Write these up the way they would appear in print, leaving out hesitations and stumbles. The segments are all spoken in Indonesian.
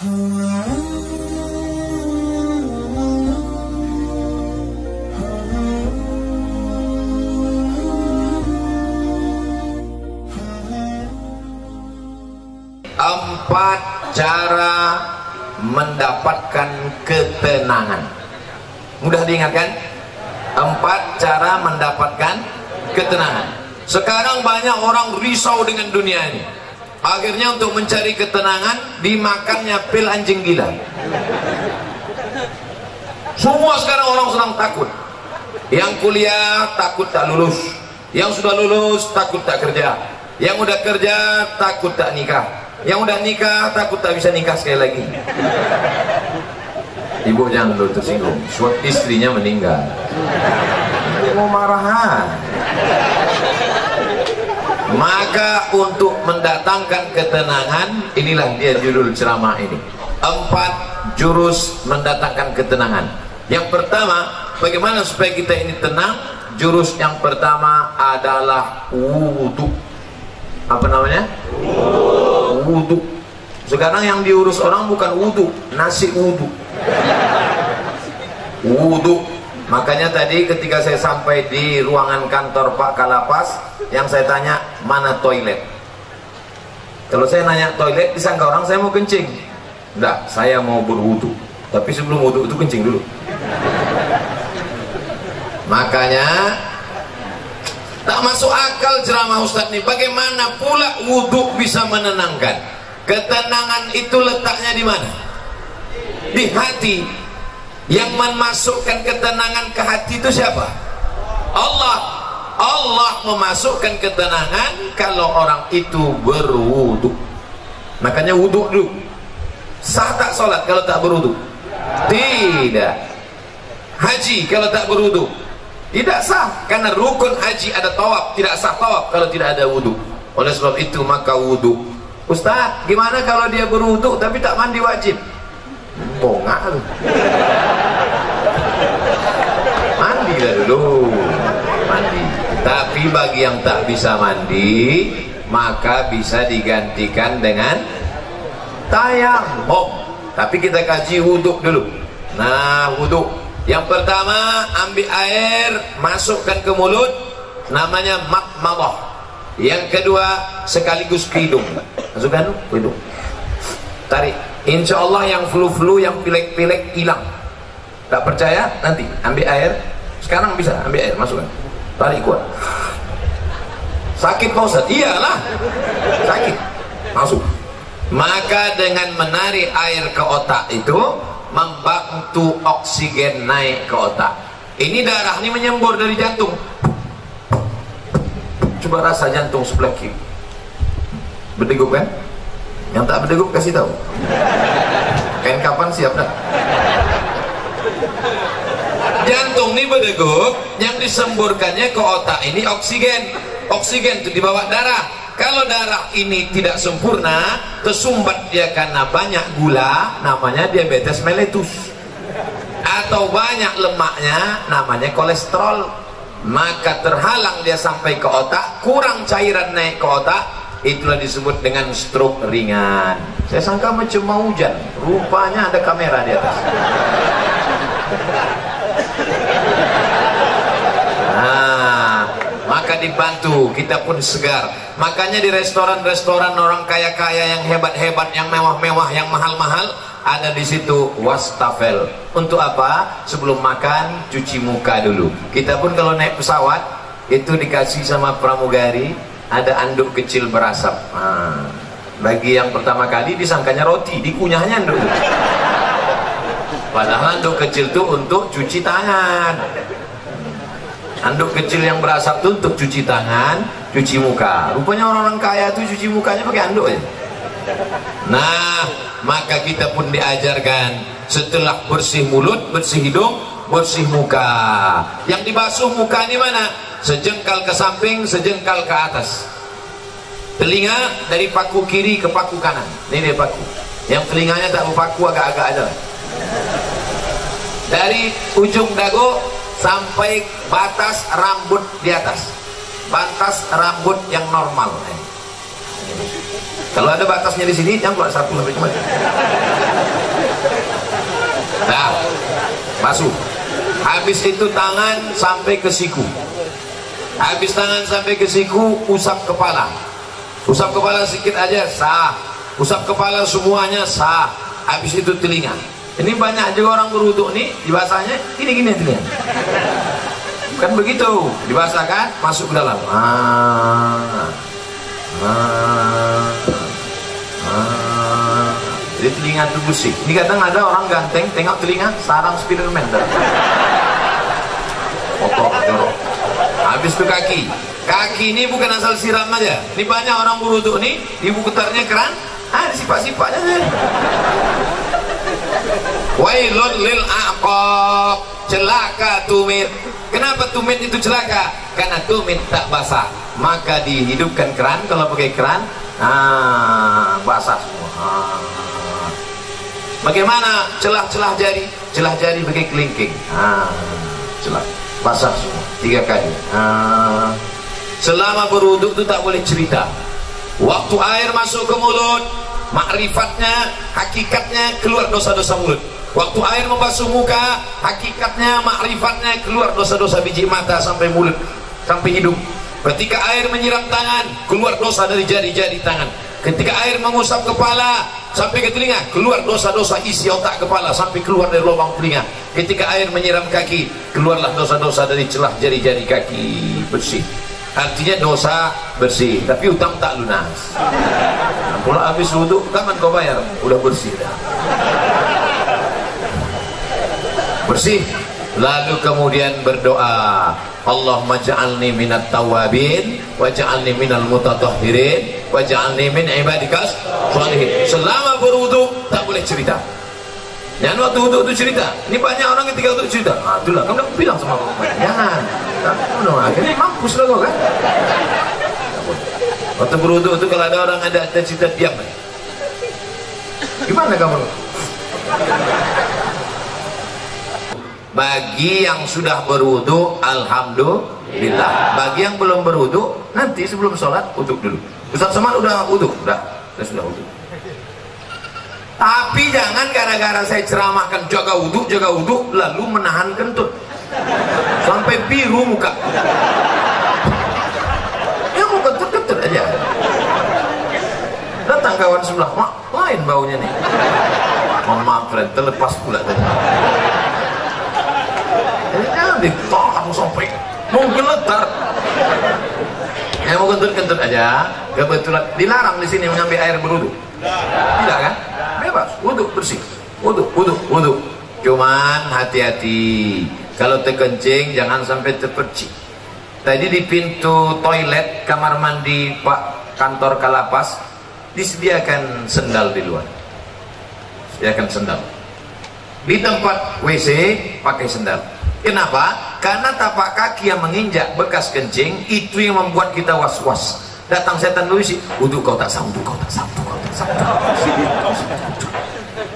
Empat cara mendapatkan ketenangan. Mudah diingatkan? Empat cara mendapatkan ketenangan. Sekarang banyak orang risau dengan dunia ini. Akhirnya untuk mencari ketenangan dimakannya pil anjing gila. Semua sekarang orang sedang takut. Yang kuliah takut tak lulus, yang sudah lulus takut tak kerja, yang udah kerja takut tak nikah, yang udah nikah takut tak bisa nikah sekali lagi. Ibu jangan dulu tersinggung, suatu istrinya meninggal. Mau marahan. Maka untuk mendatangkan ketenangan, inilah dia judul ceramah ini. 4 jurus mendatangkan ketenangan. Yang pertama, bagaimana supaya kita ini tenang? Jurus yang pertama adalah wudhu. Apa namanya? Wudhu. Sekarang yang diurus orang bukan wudhu, nasi wudhu. Wudhu. Makanya tadi ketika saya sampai di ruangan kantor Pak Kalapas, yang saya tanya, mana toilet? Kalau saya nanya toilet, disangka orang saya mau kencing. Enggak, saya mau berwudu. Tapi sebelum wudu itu kencing dulu. Makanya tak masuk akal ceramah Ustadz ini. Bagaimana pula wudu bisa menenangkan? Ketenangan itu letaknya di mana? Di hati. Yang memasukkan ketenangan ke hati itu siapa? Allah. Allah memasukkan ketenangan kalau orang itu berwudu. Makanya wudu dulu. Sah tak sholat kalau tak berwudu? Tidak. Haji kalau tak berwudu? Tidak sah, karena rukun haji ada tawaf, tidak sah tawaf kalau tidak ada wudu. Oleh sebab itu maka wudu. Ustaz, gimana kalau dia berwudu tapi tak mandi wajib? Bongak lu. Mandi lah dulu. Mandi. Tapi bagi yang tak bisa mandi, maka bisa digantikan dengan tayamum. Tapi kita kaji wudhu dulu. Nah, wudhu yang pertama, ambil air, masukkan ke mulut, namanya madmadah. Yang kedua, sekaligus ke hidung. Masukkan ke hidung, tarik. Insya Allah yang flu-flu, yang pilek-pilek hilang. Tak percaya? Nanti ambil air. Sekarang bisa ambil air, masukkan, tarik kuat. Sakit Pak Ustaz? Iyalah, sakit. Masuk. Maka dengan menarik air ke otak itu membantu oksigen naik ke otak. Ini darah ini menyembur dari jantung. Coba rasa jantung sebelah kiri. Berdegup kan? Yang tak berdegup kasih tahu. Kain kapan siap dah. Jantung ini berdegup, yang disemburkannya ke otak ini oksigen. Oksigen itu dibawa darah. Kalau darah ini tidak sempurna, tersumbat dia karena banyak gula, namanya diabetes mellitus. Atau banyak lemaknya, namanya kolesterol. Maka terhalang dia sampai ke otak, kurang cairan naik ke otak, itulah disebut dengan stroke ringan. Saya sangka macam mau hujan, rupanya ada kamera di atas. Maka dibantu, kita pun segar. Makanya di restoran-restoran orang kaya-kaya yang hebat-hebat, yang mewah-mewah, yang mahal-mahal, ada di situ wastafel. Untuk apa? Sebelum makan cuci muka dulu. Kita pun kalau naik pesawat itu dikasih sama pramugari ada anduk kecil berasap. Bagi yang pertama kali disangkanya roti, dikunyahnya anduk. Padahal anduk kecil itu untuk cuci tangan. Anduk kecil yang berasap itu untuk cuci tangan, cuci muka. Rupanya orang-orang kaya itu cuci mukanya pakai anduk aja. Nah, maka kita pun diajarkan setelah bersih mulut, bersih hidung, bersih muka. Yang dibasuh muka ini mana? Sejengkal ke samping, sejengkal ke atas. Telinga dari paku kiri ke paku kanan. Ini dia paku. Yang telinganya tak berpaku, agak-agak aja. Dari ujung dagu sampai batas rambut di atas, batas rambut yang normal. Kalau ada batasnya di sini, yang keluar satu sampai kemana? basuh. Habis itu tangan sampai ke siku. Habis tangan sampai ke siku, usap kepala. Usap kepala sedikit aja sah. Usap kepala semuanya sah. Habis itu telinga. Ini banyak juga orang berwuduk nih, dibasahnya gini-gini telinga. Kan begitu, dibasahkan masuk ke dalam. Jadi telinga itu bersih. Ini kadang ada orang ganteng, tengok telinga sarang Spiderman. Kotor, jorok. Habis itu kaki. Kaki ini bukan asal siram aja. Ini banyak orang berwuduk nih, ibu getarnya keran, sifat-sifatnya. Wailun lil aqab, celaka tumit. Kenapa tumit itu celaka? Karena tumit tak basah. Maka dihidupkan keran, kalau pakai keran, basah semua. Bagaimana celah-celah jari? Celah jari pakai kelingking. Celah basah semua 3 kali. Selama berwuduk itu tak boleh cerita. Waktu air masuk ke mulut, makrifatnya, hakikatnya keluar dosa-dosa mulut. Waktu air membasuh muka, hakikatnya, makrifatnya keluar dosa-dosa biji mata sampai mulut, sampai hidung. Ketika air menyiram tangan, keluar dosa dari jari-jari tangan. Ketika air mengusap kepala sampai ke telinga, keluar dosa-dosa isi otak kepala sampai keluar dari lubang telinga. Ketika air menyiram kaki, keluarlah dosa-dosa dari celah jari-jari kaki, bersih. Artinya dosa bersih, tapi utang tak lunas. Kalau habis wudhu, kapan kau bayar? Udah bersih dah. Bersih. Lalu kemudian berdoa, Allahumma ja'alni minat tawabin waj'alni minal mutatahhirin waj'alni min ibadikas sholihin. Selama berwudu tak boleh cerita. Jangan waktu wudu itu cerita. Ini banyak orang ketika wudu cerita. Itulah kamu bilang sama aku. Jangan. Akhirnya mampus lah kau kan. Waktu berwudu itu kalau ada orang ada cerita, diam. Gimana kamu? Bagi yang sudah berwudu, alhamdulillah. Bagi yang belum berwudu, nanti sebelum sholat wudu dulu. Ustaz Somad udah wudu? Udah, saya sudah wudu. Tapi jangan gara-gara saya ceramahkan jaga wudu, lalu menahan kentut sampai biru muka. Ya mau kentut-kentut aja. Datang kawan sebelah, lain baunya nih. Mohon maaf, friend, terlepas pula tadi. Jangan ditahan sampai mau geletar. Yang mau kentut-kentut aja, kebetulan dilarang di sini mengambil air berwudu. Tidak kan? Bebas, wudu bersih. Wudu. Cuman hati-hati. Kalau terkencing jangan sampai terpercik. Tadi di pintu toilet kamar mandi Pak kantor Kalapas disediakan sendal di luar. Sediakan sendal. Di tempat WC pakai sendal. Kenapa? Karena tapak kaki yang menginjak bekas kencing itu yang membuat kita was-was. Datang setan dulu sih, wudu kau tak sah.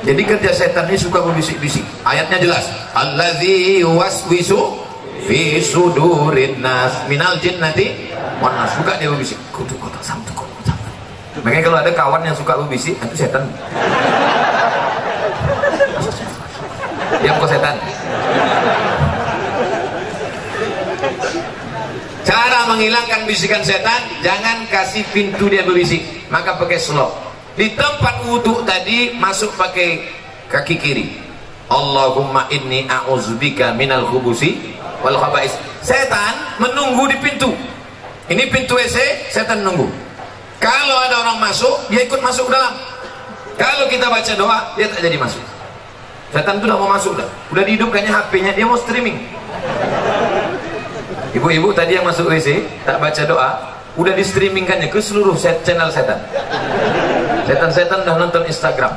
Jadi kerja setan ini suka berbisik-bisik. Ayatnya jelas. Allazi waswisu fi sudurin nas minal jinnati wan nas. Suka dia berbisik. Wudu kau tak sah. Makanya kalau ada kawan yang suka berbisik, itu setan. Diam kau setan. Cara menghilangkan bisikan setan, jangan kasih pintu dia berbisik, maka pakai slop. Di tempat wudhu tadi masuk pakai kaki kiri. Allahumma inni a'udzubika minal khubusi wal khaba'is. Setan menunggu di pintu. Ini pintu WC, setan nunggu. Kalau ada orang masuk, dia ikut masuk ke dalam. Kalau kita baca doa, dia tak jadi masuk. Setan itu udah mau masuk dah. Udah dihidupkannya HP-nya, dia mau streaming. Ibu-ibu tadi yang masuk WC tak baca doa, udah di streamingkannya ke seluruh channel setan. Setan-setan udah nonton Instagram.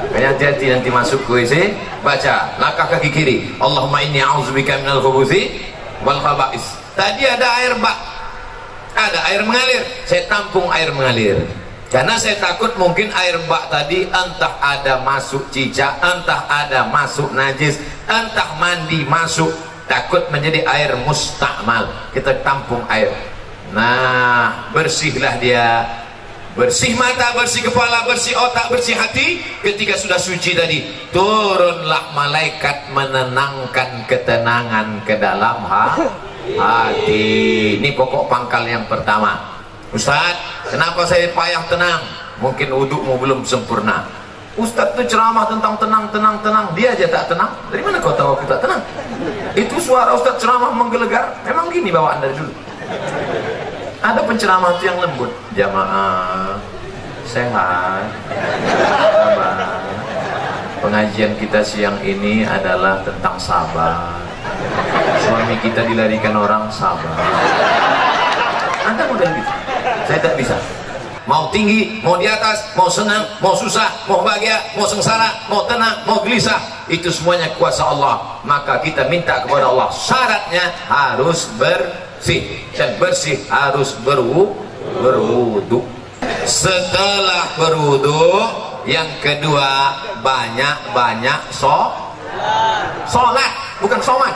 Kayaknya hati-hati nanti masuk ke WC, baca langkah kaki kiri. Allahumma inni a'udzubika minal khubuthi wal khaba'is. Tadi ada air bak, ada air mengalir. Saya tampung air mengalir. Karena saya takut mungkin air bak tadi entah ada masuk cicak, entah ada masuk najis, entah mandi masuk. Takut menjadi air mustakmal. Kita tampung air. Nah, bersihlah dia. bersih mata, bersih kepala, bersih otak, bersih hati. Ketika sudah suci tadi, turunlah malaikat menenangkan ketenangan ke dalam hati. Ini pokok pangkal yang pertama. Ustaz, kenapa saya payah tenang? Mungkin wudukmu belum sempurna. Ustaz itu ceramah tentang tenang, dia aja tak tenang. Dari mana kau tahu kita tenang? Itu suara Ustaz ceramah menggelegar. Memang gini bawaan dari dulu. Ada penceramah itu yang lembut, jamaah sehat, sabar. Pengajian kita siang ini adalah tentang sabar. Suami kita dilarikan orang, sabar. Anda model gitu, saya tak bisa. Mau tinggi, mau di atas, mau senang, mau susah, mau bahagia, mau sengsara, mau tenang, mau gelisah, itu semuanya kuasa Allah. Maka kita minta kepada Allah, syaratnya harus bersih, dan bersih harus berwudu. Setelah berwudu, yang kedua banyak-banyak sholat, bukan somat,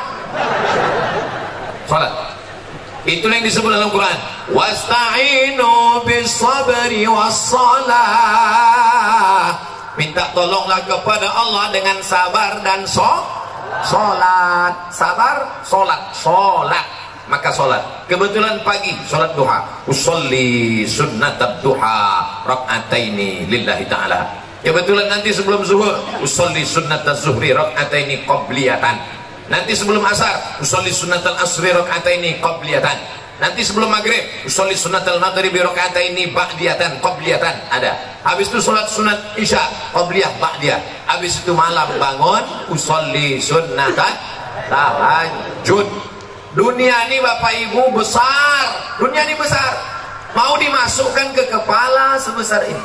sholat. Itulah yang disebut dalam Quran, wasta'inu bis-sabri was-shalah. Minta tolonglah kepada Allah dengan sabar dan sholat. Sabar, sholat. Maka sholat. Kebetulan pagi sholat duha. Usolli sunnatab duha rak'ataini lillahi ta'ala. Kebetulan nanti sebelum zuhur, usolli sunnataz zuhri rak'ataini qabliyatan. Nanti sebelum asar, usolli sunnatal asri rak'ataini qabliyatan. Nanti sebelum maghrib, usolli sunnatal maghribi rak'ataini ba'diyatan qabliyatan. Ada. Habis itu sholat sunat isya qabliyah ba'diyah. Habis itu malam bangun, usolli sunnatat tahajud. Dunia ini Bapak Ibu besar. Dunia ini besar. Mau dimasukkan ke kepala sebesar ini.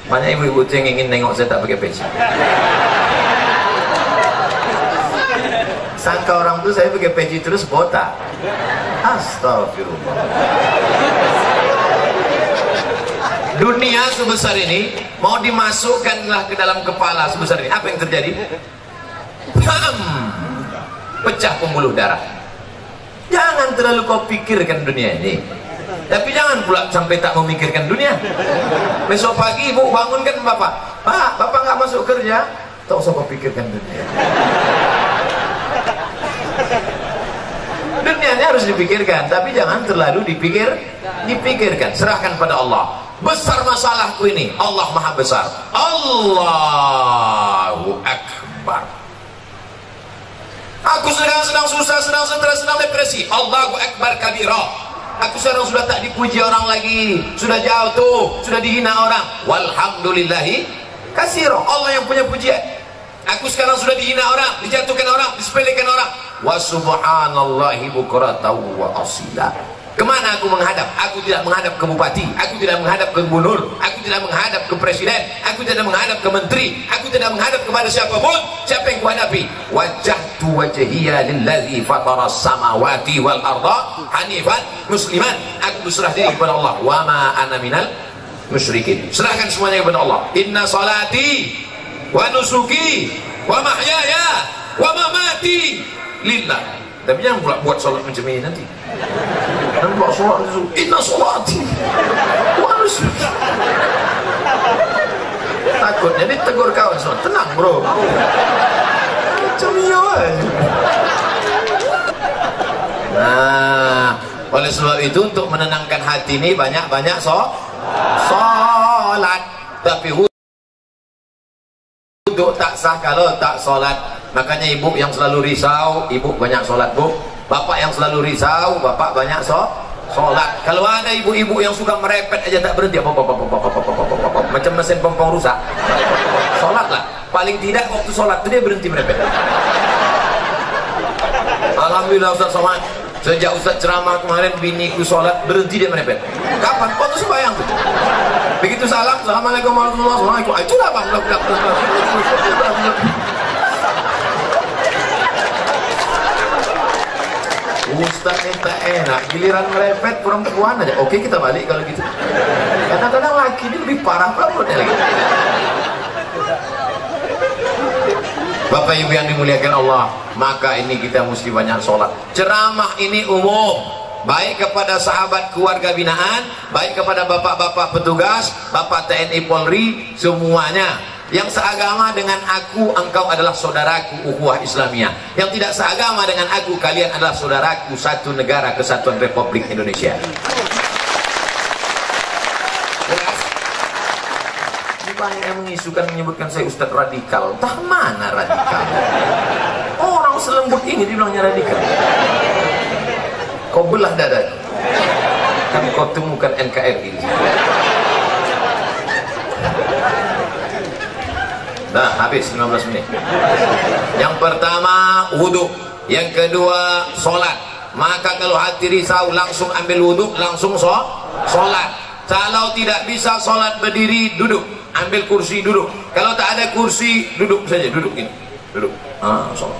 Banyak ibu-ibu yang ingin nengok saya tak pakai peci. Sangka orang tuh saya pakai peci terus botak. Astagfirullah. Dunia sebesar ini mau dimasukkanlah ke dalam kepala sebesar ini. Apa yang terjadi? Pecah pembuluh darah. Jangan terlalu kau pikirkan dunia ini, tapi jangan pula sampai tak memikirkan dunia. Besok pagi ibu bangunkan bapak, Pak, bapak nggak masuk kerja, tak usah kau pikirkan dunia. Dunianya harus dipikirkan, tapi jangan terlalu dipikirkan. Serahkan pada Allah. Besar masalahku ini, Allah maha besar. Allahu Akbar. Aku sedang susah, sedang stres, sedang depresi. Allahu Akbar kabira. Aku sekarang sudah tak dipuji orang lagi, sudah jauh tuh, sudah dihina orang. Walhamdulillahi katsira. Allah yang punya pujian. Aku sekarang sudah dihina orang, dijatuhkan orang, disepelekan orang. Wa subhanallahi bukratan wa asila. Kemana aku menghadap? Aku tidak menghadap ke bupati, aku tidak menghadap ke gubernur, aku tidak menghadap ke presiden, aku tidak menghadap ke menteri, aku tidak menghadap kepada siapapun. Siapa yang kuhadapi? Wajjahtu wajhiya lillazi fataras samawati wal arda hanifan musliman. Aku berserah diri kepada Allah. Wa ma ana minal musyrikin. Serahkan semuanya kepada Allah. Inna salati wa nusuki wa mahyaya wa mamati lillah. Tapi jangan pula buat sholat macam ini nanti. Dan buat sholat itu, inna sholati wa nusuki. Takut jadi tegur kawan sholat. Tenang bro, macam iya aja. Nah, oleh sebab itu untuk menenangkan hati ini banyak-banyak sholat. Tapi wudhu tak sah kalau tak sholat. Makanya ibu yang selalu risau, ibu banyak sholat bu. Bapak yang selalu risau, bapak banyak sholat. Kalau ada ibu-ibu yang suka merepet aja tak berhenti, macam mesin pompong rusak, sholatlah. Paling tidak waktu sholat itu dia berhenti merepet. Alhamdulillah Ustaz Somad, sejak Ustaz ceramah kemarin biniku sholat berhenti dia merepet. Kapan? Waktu sembahyang tuh. Begitu salam, assalamualaikum warahmatullahi wabarakatuh. Itulah bang. Ustaz ini tak enak, giliran merepet perempuan aja. Oke kita balik kalau gitu. Kadang-kadang laki ini lebih parah perempuannya lagi. Bapak Ibu yang dimuliakan Allah, maka ini kita mesti banyak sholat. Ceramah ini umum, baik kepada sahabat keluarga binaan, baik kepada bapak-bapak petugas, bapak TNI Polri, semuanya. Yang seagama dengan aku, engkau adalah saudaraku, ukhuwah Islamiyah. Yang tidak seagama dengan aku, kalian adalah saudaraku, satu negara kesatuan Republik Indonesia. Jelas? Ini banyak yang mengisukan, menyebutkan saya Ustadz radikal. Entah mana radikal? Orang selembut ini dibilangnya radikal. Kau belah dada, kan kau temukan NKRI. Nah, habis 15 menit. Yang pertama wudhu, yang kedua sholat. Maka kalau hati risau langsung ambil wudhu, langsung sholat. Kalau tidak bisa sholat berdiri, duduk, ambil kursi duduk. Kalau tak ada kursi, duduk saja, duduk ini, duduk.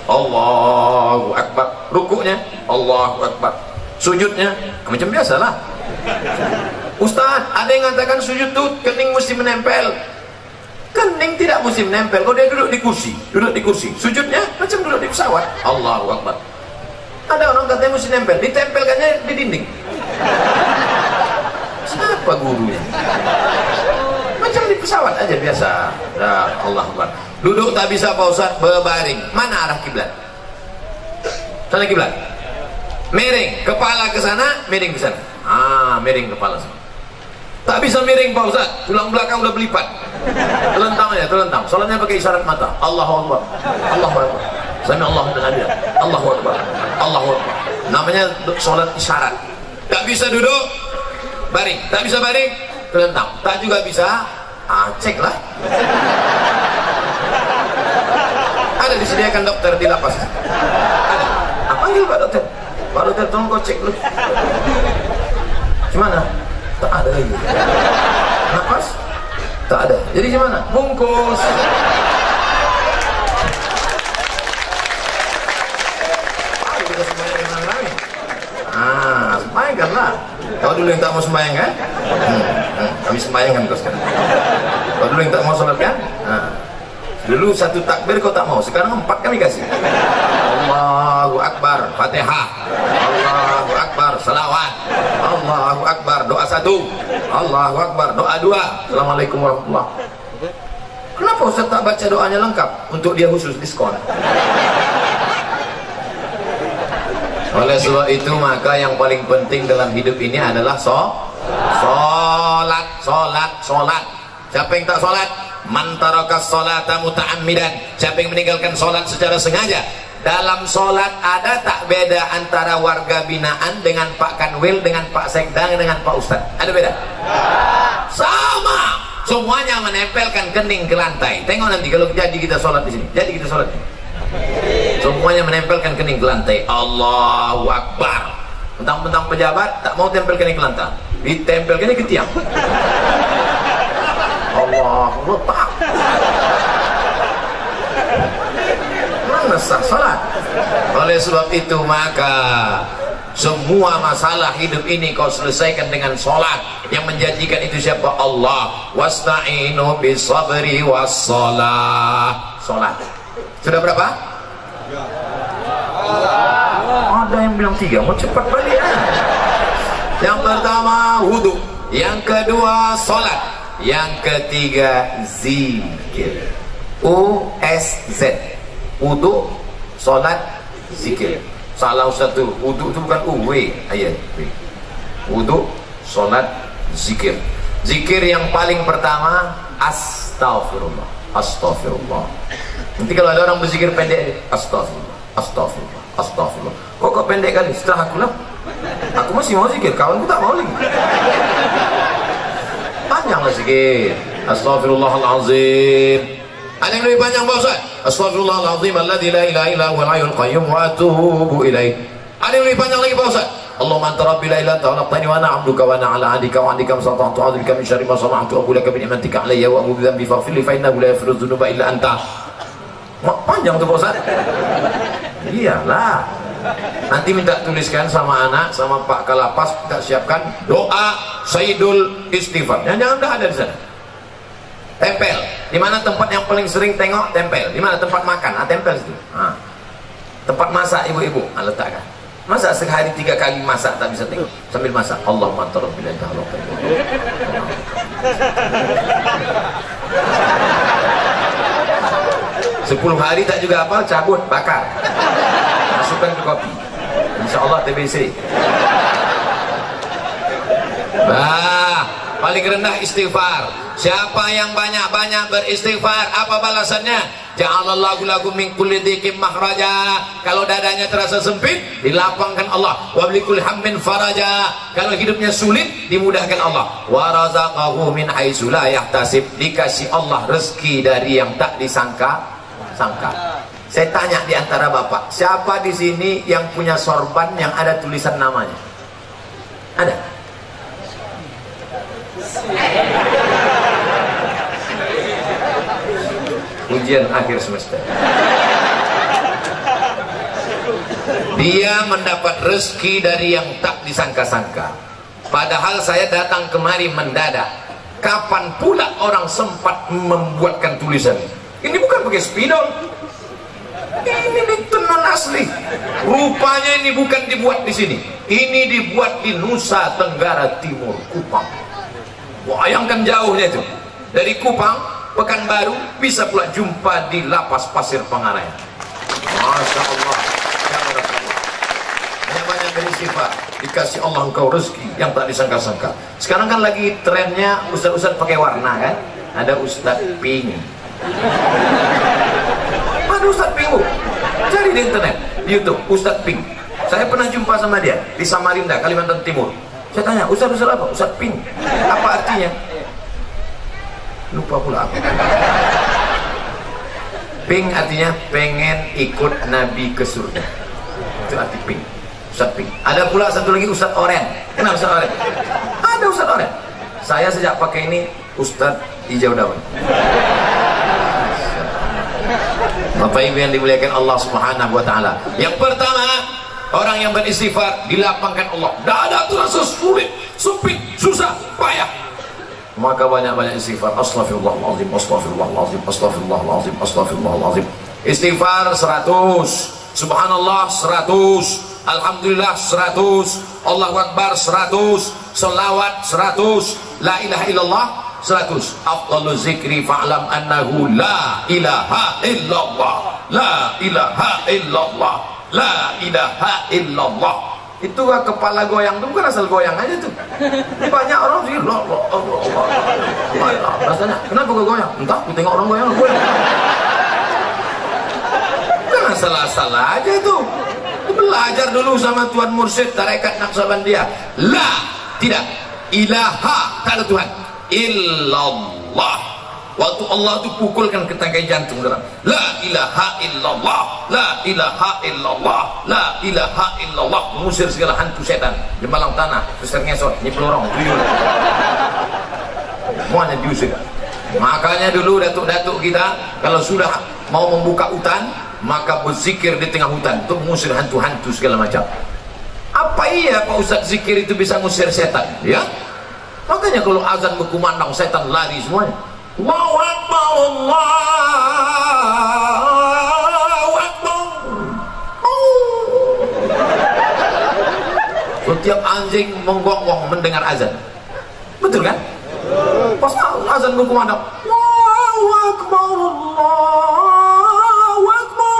Allahu Akbar. Rukuknya Allahu Akbar. Sujudnya macam biasalah. Ustaz, ada yang mengatakan sujud tuh kening mesti menempel. Kening tidak mesti menempel. Kalau dia duduk di kursi, duduk di kursi. Sujudnya macam duduk di pesawat. Allahu Akbar. Ada orang katanya mesti nempel, ditempelkannya di dinding. Siapa gurunya? Macam di pesawat aja biasa. Nah, Allahu Akbar. Duduk tak bisa Pak Ustaz, berbaring. Mana arah kiblat? Sana kiblat. Miring kepala ke sana, miring ke sana. Miring kepala sana. Tak bisa miring Pak Ustaz, tulang belakang udah berlipat. Telentang aja, telentang. Soalnya pakai isyarat mata. Allahu Akbar. Allahu Akbar. Sami Allahu liman hamidah. Allahu Akbar. Allahu Akbar. Namanya salat isyarat. Tak bisa duduk, baring. Tak bisa baring, telentang. Tak juga bisa, cek lah. Ada disediakan dokter di lapas. Ada. Apa itu Pak dokter? Pak dokter, tolong kau cek dulu. Gimana? Tak ada lagi. Napas? Tak ada. Jadi gimana? Bungkus. Ayo kita sembahyang dengan lain. Sembahyang lah. Kau dulu yang tak mau sembahyang kan? Kami sembahyang kan kau sekarang. Kau dulu yang tak mau sholat kan? Dulu satu takbir kau tak mau, sekarang 4 kami kasih. Allahu Akbar, Fatihah. Allahu Akbar, salawat. Allahu Akbar, doa 1. Allahu Akbar, doa 2. Assalamualaikum warahmatullahi wabarakatuh. Kenapa Ustaz tak baca doanya lengkap? Untuk dia khusus diskon. Oleh sebab itu maka yang paling penting dalam hidup ini adalah sholat. Siapa yang tak sholat? Man tarakas sholata muta'ammidan. Siapa yang meninggalkan sholat secara sengaja? Dalam sholat ada tak beda antara warga binaan dengan Pak Kanwil, dengan Pak Sekda, dengan Pak Ustadz? Ada beda? Sama. Semuanya menempelkan kening ke lantai. Tengok nanti kalau jadi kita sholat di sini. Jadi kita sholat ini. Semuanya menempelkan kening ke lantai. Allahu Akbar. Mentang-mentang pejabat tak mau tempel kening ke lantai, ditempel kening ke tiang. Allahu Akbar. Mana sah salat? Oleh sebab itu maka semua masalah hidup ini kau selesaikan dengan sholat. Yang menjanjikan itu siapa? Allah. Wasta'inu bisabri wassalah. Sholat. Sudah berapa? Ada yang bilang 3, mau cepat balik ya. Yang pertama wudhu, yang kedua sholat, yang ketiga zikir. USZ. Wudhu, sholat, zikir. Salah satu, wudhu itu bukan W ayat. Wudhu, sholat, zikir. Zikir yang paling pertama astaghfirullah. Astaghfirullah. Nanti kalau ada orang berzikir pendek, astaghfirullah, astaghfirullah, astaghfirullah. Kok pendek kali? Setelah aku lah, aku masih mau zikir, kawanku tak mau lagi. Panjanglah zikir. Astaghfirullahalazim. Ada yang lebih panjang Pak Ustaz? Astaghfirullahalazim alladzi la ilaha illa huwal hayyul qayyum wa atubu ilaih. Ada yang lebih panjang lagi Pak Ustaz? Allahumma anta rabbi la ilaha illa anta khalaqtani wa ana 'abduka wa ana 'ala 'ahdika wa 'adika masata'tu a'udzubika min syarri ma sana'tu wa laka bi ni'matika 'alayya wa a'udzu bi faghfir li fa innahu la yaghfiru dzunuba illa anta. Panjang tuh Pak Ustaz. Iyalah. Nanti minta tuliskan sama anak, sama Pak Kalapas, kita siapkan doa Sayyidul Istighfar. Jangan enggak ada di sana. Tempel. Di mana tempat yang paling sering tengok tempel? Di mana tempat makan? Tempel situ. Tempat masak ibu-ibu, letakkan. Masa sehari 3 kali masak tak bisa tengok? Sambil masak, Allahumma tarabbil anta halaqan. 10 hari tak juga apa, cabut, bakar, masukkan ke kopi, insya Allah TBC. Nah, paling rendah istighfar. Siapa yang banyak-banyak beristighfar, apa balasannya? Ja'alallahu lakum min kulli dhiqin makhraja. Kalau dadanya terasa sempit, dilapangkan Allah. Wa bikulli hammin faraja. Kalau hidupnya sulit, dimudahkan Allah. Wa razaqahu min haitsu la yahtasib. Dikasih Allah rezeki dari yang tak disangka-sangka. Saya tanya di antara bapak, siapa di sini yang punya sorban yang ada tulisan namanya? Ada? Ujian akhir semester. Dia mendapat rezeki dari yang tak disangka-sangka. Padahal saya datang kemari mendadak. Kapan pula orang sempat membuatkan tulisan? Ini bukan pakai spidol. Ini tenan asli. Rupanya ini bukan dibuat di sini. Ini dibuat di Nusa Tenggara Timur, Kupang. Bayangkan jauhnya itu. Dari Kupang, Pekanbaru, bisa pula jumpa di Lapas Pasir Pangarayan. Masya Allah. Banyak-banyak beristighfar, dikasih Allah engkau rezeki yang tak disangka-sangka. Sekarang kan lagi trennya ustaz-ustaz pakai warna kan? Ada Ustaz Pink. Ada Ustaz Pink. Cari di internet, di YouTube, Ustaz Pink. Saya pernah jumpa sama dia di Samarinda, Kalimantan Timur. Saya tanya, Ustaz apa? Ustaz Pink. Apa artinya? Lupa pula apa. Pink artinya pengen ikut Nabi ke surga. Itu arti pink. Ustaz Pink. Ada pula satu lagi Ustaz Oren. Kenal Ustaz Oren? Ada Ustaz Oren. Saya sejak pakai ini Ustaz hijau daun. Bapak Ibu yang dimuliakan Allah Subhanahu wa taala. Yang pertama, orang yang beristighfar dilapangkan Allah. Dada terasa sulit, sempit, susah, payah. Maka banyak-banyak istighfar. Astaghfirullahaladzim, astaghfirullahaladzim, astaghfirullahaladzim, astaghfirullahaladzim. Istighfar 100, subhanallah 100, alhamdulillah 100, Allahu Akbar 100, selawat 100, la ilaha illallah 100. Afdalu zikri fa'lam annahu la ilaha illallah, la ilaha illallah, la ilaha illallah. Itu kepala goyang itu bukan asal goyang aja tuh. Banyak orang sih Allah. Rasanya kenapa gue goyang? Entah, gue tengok orang goyang. Jangan salah-salah aja tuh. Belajar dulu sama Tuan Mursyid Tarekat Naqsabandiyah. La, tidak. Ilaha, tak ada Tuhan. Illallah. Waktu Allah itu pukulkan ke tangkai jantung dalam. La ilaha illallah, la ilaha illallah, la ilaha illallah. Mengusir segala hantu setan, jembalang tanah, besar ngesot, nyepelorong, tuyul. Semuanya diusir. Makanya dulu datuk-datuk kita kalau sudah mau membuka hutan, maka berzikir di tengah hutan untuk mengusir hantu-hantu segala macam. Apa iya Pak Ustaz zikir itu bisa mengusir setan? Ya. Makanya kalau azan berkumandang setan lari semuanya. Allahu Akbar, Allahu Akbar. Setiap anjing menggonggong mendengar azan. Betul kan? Pas azan berkumandang, Allahu Akbar, Allahu Akbar.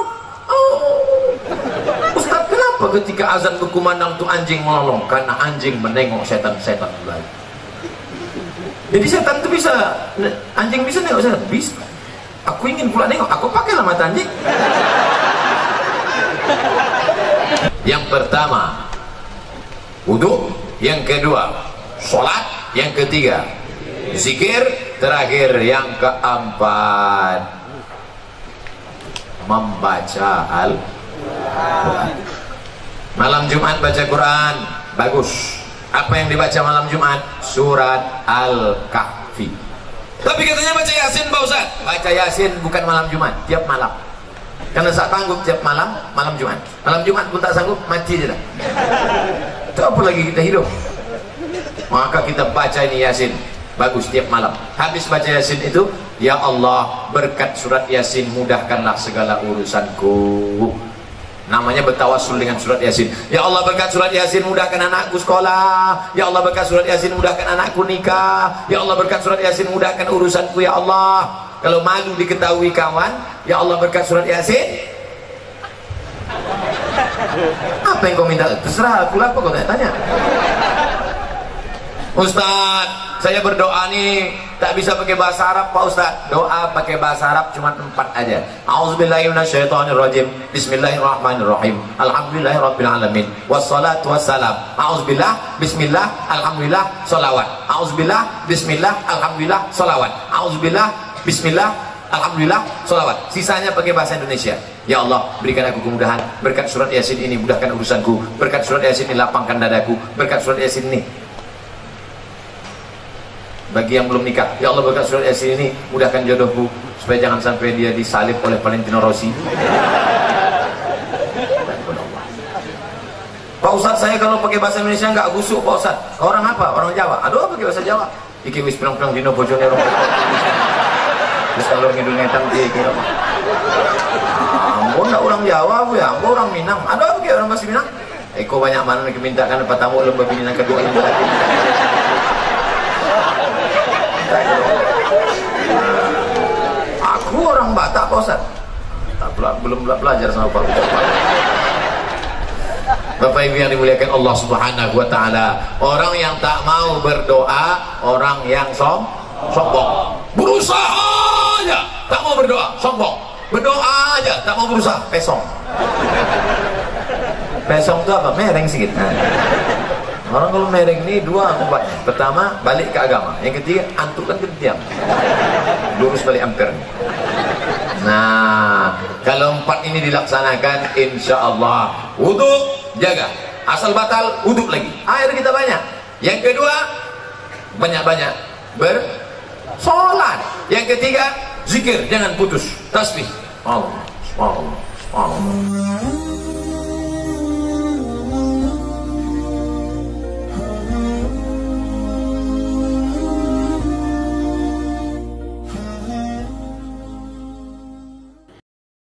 Ustaz, kenapa ketika azan berkumandang itu anjing melolong? Karena anjing menengok setan-setan lagi. Jadi setan itu bisa, anjing bisa nengok setan? Bisa. Aku ingin pula nengok, aku pakailah mata anjing. Yang pertama, wudu. Yang kedua, sholat. Yang ketiga, zikir. Terakhir, yang keempat, membaca Al-Quran. Malam Jumat baca Quran, bagus. Apa yang dibaca malam Jumat? Surat Al-Kahfi. Tapi katanya baca Yasin Pak Ustaz. Baca Yasin bukan malam Jumat, tiap malam. Karena tak sanggup tiap malam, malam Jumat. Malam Jumat pun tak sanggup, mati je dah. Itu apa lagi kita hidup? Maka kita baca ini Yasin. Bagus tiap malam. Habis baca Yasin itu, ya Allah berkat surat Yasin mudahkanlah segala urusanku. namanya bertawassul dengan surat Yasin. Ya Allah, berkat surat Yasin mudahkan anakku sekolah. Ya Allah, berkat surat Yasin mudahkan anakku nikah. Ya Allah, berkat surat Yasin mudahkan urusanku ya Allah. Kalau malu diketahui kawan, ya Allah, berkat surat Yasin. Apa yang kau minta? Terserah aku lah, apa kau tanya. Ustaz, saya berdoa nih tak bisa pakai bahasa Arab Pak Ustaz. Doa pakai bahasa Arab cuma 4 aja. A'udzubillahi minasyaitonirrajim. Bismillahirrahmanirrahim. Alhamdulillahirabbil alamin. Wassalatu wassalam. A'udzubillah, bismillah, alhamdulillah, shalawat. A'udzubillah, bismillah, alhamdulillah, shalawat. A'udzubillah, bismillah, alhamdulillah, sholawat. Sisanya pakai bahasa Indonesia. Ya Allah, berikan aku kemudahan. Berkat surat Yasin ini mudahkan urusanku. Berkat surat Yasin ini lapangkan dadaku. Berkat surat Yasin ini, bagi yang belum nikah, ya Allah, berkat surat Yasin ini mudahkan jodohku, supaya jangan sampai dia disalib oleh Valentino Rossi. Pak Ustaz, saya kalau pakai bahasa Indonesia nggak gusuk Pak Ustaz. Orang apa? Orang Jawa. Aduh, pakai bahasa Jawa. Iki wis pirang-pirang dino bojone rong. Terus kalau ngidul ngetan iki apa? Ampun, orang Jawa bu ya, ampun orang Minang. Aduh, pakai orang bahasa Minang. Eko banyak mana yang mintakan apa tamu lomba binian kedua ini. Aku orang Batak Pak Ustaz. Belum belajar sama Pak Ustaz. Bapak Ibu yang dimuliakan Allah Subhanahu wa taala, orang yang tak mau berdoa, orang yang sombong. Berusaha aja tak mau berdoa, sombong. Berdoa aja tak mau berusaha, pesong. Pesong itu apa? Mereng sedikit. Orang kalau mereng ini 2 obatnya. Pertama, balik ke agama. Yang ketiga, antukan ke diam. Lurus balik ampere. Nah, kalau 4 ini dilaksanakan, insya Allah wudu jaga. Asal batal, wudu lagi. Air kita banyak. Yang kedua, banyak-banyak bersolat. Yang ketiga, zikir, jangan putus. Tasbih. Allah, Allah, Allah.